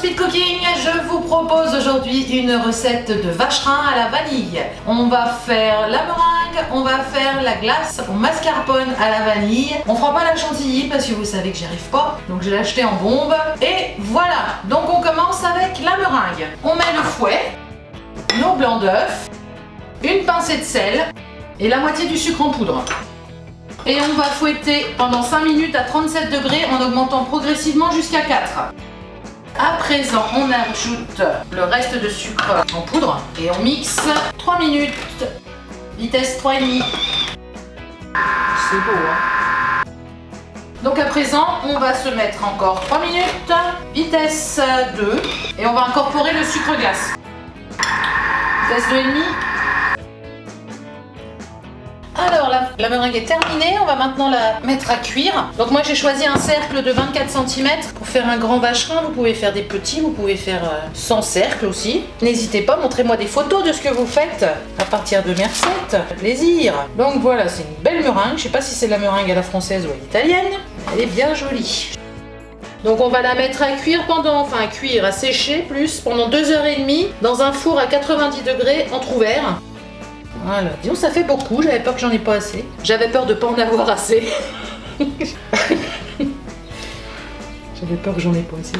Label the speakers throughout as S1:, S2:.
S1: Speed Cooking, je vous propose aujourd'hui une recette de vacherin à la vanille. On va faire la meringue, on va faire la glace au mascarpone à la vanille. On fera pas la chantilly parce que vous savez que j'y arrive pas, donc je l'ai acheté en bombe. Et voilà, donc on commence avec la meringue. On met le fouet, nos blancs d'œufs, une pincée de sel et la moitié du sucre en poudre. Et on va fouetter pendant 5 minutes à 37 degrés en augmentant progressivement jusqu'à 4. À présent, on ajoute le reste de sucre en poudre et on mixe 3 minutes, vitesse 3,5. C'est beau, hein? Donc à présent, on va se mettre encore 3 minutes, vitesse 2, et on va incorporer le sucre glace. Vitesse 2,5. Alors la meringue est terminée, on va maintenant la mettre à cuire. Donc moi j'ai choisi un cercle de 24 cm pour faire un grand vacherin. Vous pouvez faire des petits, vous pouvez faire sans cercle aussi. N'hésitez pas, montrez-moi des photos de ce que vous faites à partir de mes recettes. Plaisir. Donc voilà, c'est une belle meringue. Je sais pas si c'est la meringue à la française ou à l'italienne. Elle est bien jolie. Donc on va la mettre à cuire à sécher plus pendant 2h30 dans un four à 90 degrés entrouvert. Voilà, disons ça fait beaucoup, j'avais peur que j'en ai pas assez. J'avais peur de pas en avoir assez. J'avais peur que j'en ai pas assez.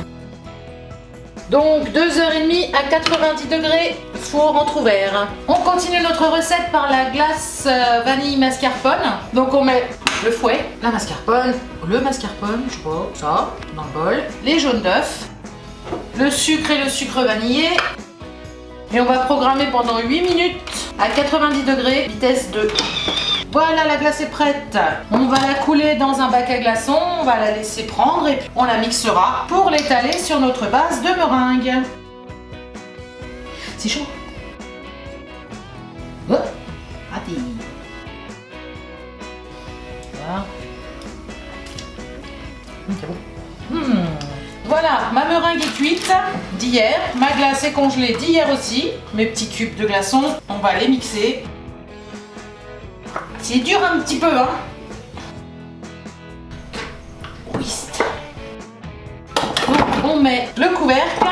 S1: Donc 2h30 à 90 degrés, four entrouvert. On continue notre recette par la glace vanille mascarpone. Donc on met le fouet, le mascarpone, je sais pas, ça, dans le bol, les jaunes d'œufs, le sucre et le sucre vanillé. Et on va programmer pendant 8 minutes à 90 degrés, vitesse 2. Voilà, la glace est prête. On va la couler dans un bac à glaçons, on va la laisser prendre et on la mixera pour l'étaler sur notre base de meringue. C'est chaud. Oh, raté. Voilà. C'est bon. Voilà, ma meringue est cuite d'hier, ma glace est congelée d'hier aussi. Mes petits cubes de glaçons, on va les mixer. C'est dur un petit peu, hein? Oui. Donc on met le couvercle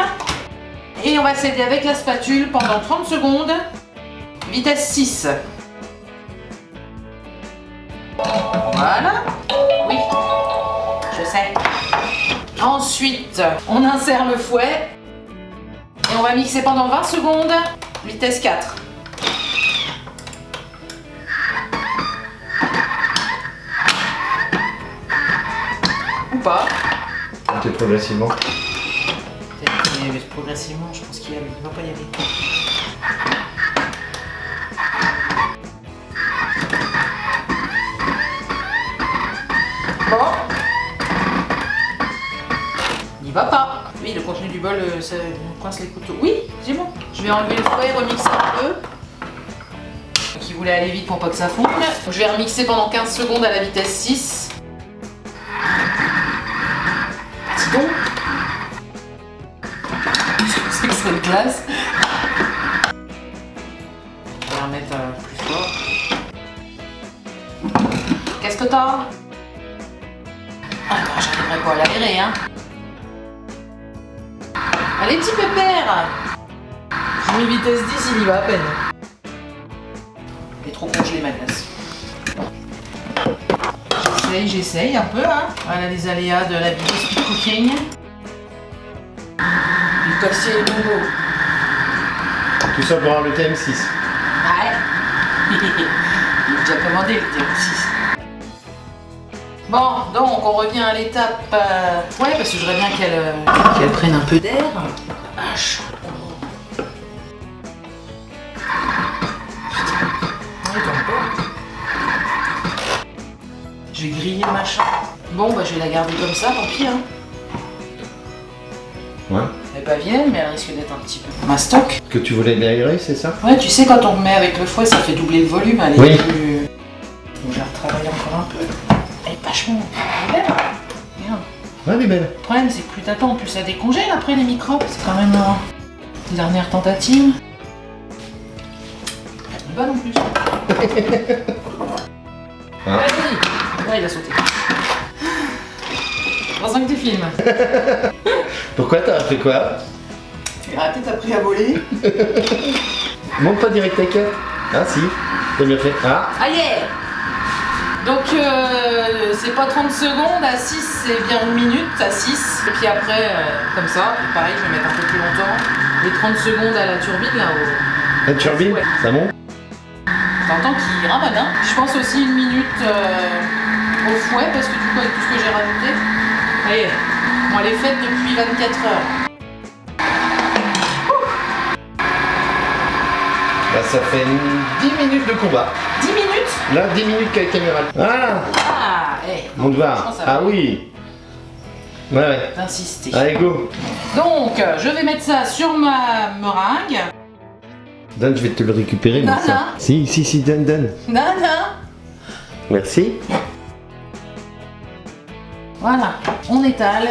S1: et on va s'aider avec la spatule pendant 30 secondes, vitesse 6. Voilà. Oui, je sais. Ensuite, on insère le fouet et on va mixer pendant 20 secondes, vitesse 4. Ou pas.
S2: Peut-être progressivement.
S1: Progressivement, je pense qu'il va pas y aller. Bon. Il va pas. Oui, le contenu du bol, ça coince les couteaux. Oui, c'est bon. Je vais enlever le fouet, remixer un peu. Qui voulait aller vite pour pas que ça fonde. Je vais remixer pendant 15 secondes à la vitesse 6. Dis donc. C'est que cette glace. On va la remettre plus fort. Qu'est-ce que t'as? Ah, j'arriverai pas à l'aérer, hein. Allez, petit pépère! J'ai mis vitesse 10, il y va à peine. Elle est trop congelée, ma glace. J'essaye un peu, hein. Voilà les aléas de la vidéo Speed Cooking. Le cossier est nouveau.
S2: Tout ça pour avoir le TM6.
S1: Ouais. Il est déjà commandé, le TM6. Bon, donc on revient à l'étape... Ouais, parce que je voudrais bien qu'elle prenne un peu d'air. Vache. Je vais griller le machin. Bon, bah je vais la garder comme ça, tant pis, hein.
S2: Ouais.
S1: Elle est pas vieille, mais elle risque d'être un petit peu mastoc.
S2: Que tu voulais l'aérer, c'est ça?
S1: Ouais, tu sais, quand on remet avec le fouet, ça fait doubler le volume. Elle est
S2: oui.
S1: Plus... Donc je vais retravailler encore un peu. Elle est vachement... Elle est belle. Regarde.
S2: Ouais, elle est belle.
S1: Le problème, c'est que plus t'attends, plus ça décongèle après les microbes. C'est quand même une dernière tentative. Elle est bonne en plus.
S2: Ah.
S1: Vas-y. Ouais, il a sauté. Heureusement que tu filmes.
S2: Pourquoi t'as fait quoi?
S1: Tu as arrêté, t'as pris à voler.
S2: Monte pas direct ta carte. Ah si, t'as bien fait. Ah,
S1: Allez. Donc c'est pas 30 secondes, à 6 c'est bien 1 minute, à 6. Et puis après, comme ça, pareil, je vais mettre un peu plus longtemps. Les 30 secondes à la turbine là
S2: la turbine,
S1: Ouais.
S2: ça monte?
S1: T'entends qu'il ramène, hein. Je pense aussi 1 minute au fouet, parce que du coup, avec tout ce que j'ai rajouté. Allez, bon, elle est faite depuis 24 heures.
S2: Là, ça fait 10 minutes de combat.
S1: 10 minutes.
S2: Là, 10 minutes qu'avec caméra. Ah,
S1: Ah, hey.
S2: on te
S1: Franchement,
S2: va.
S1: ça va.
S2: Ah oui. Ouais, ouais.
S1: Insister.
S2: Allez, go.
S1: Donc, je vais mettre ça sur ma meringue.
S2: Dan, je vais te le récupérer.
S1: Non,
S2: mais ça.
S1: non.
S2: Si, Dan.
S1: Nana.
S2: Merci.
S1: Voilà, on étale.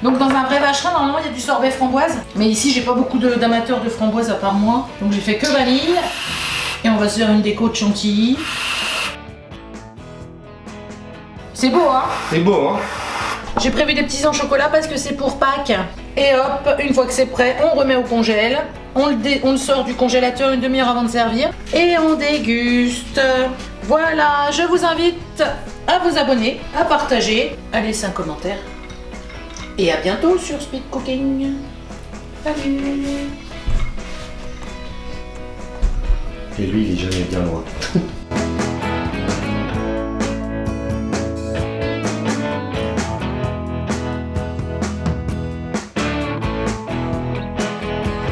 S1: Donc dans un vrai vacherin, normalement il y a du sorbet framboise. Mais ici j'ai pas beaucoup d'amateurs de framboise à part moi. Donc j'ai fait que vanille. Et on va se faire une déco de chantilly. C'est beau hein.
S2: C'est beau, hein?
S1: J'ai prévu des petits en chocolat parce que c'est pour Pâques. Et hop, une fois que c'est prêt, on remet au congèle. On le sort du congélateur une demi-heure avant de servir. Et on déguste. Voilà, je vous invite à vous abonner, à partager, à laisser un commentaire. Et à bientôt sur Speed Cooking. Salut.
S2: Et lui, il est jamais bien loin.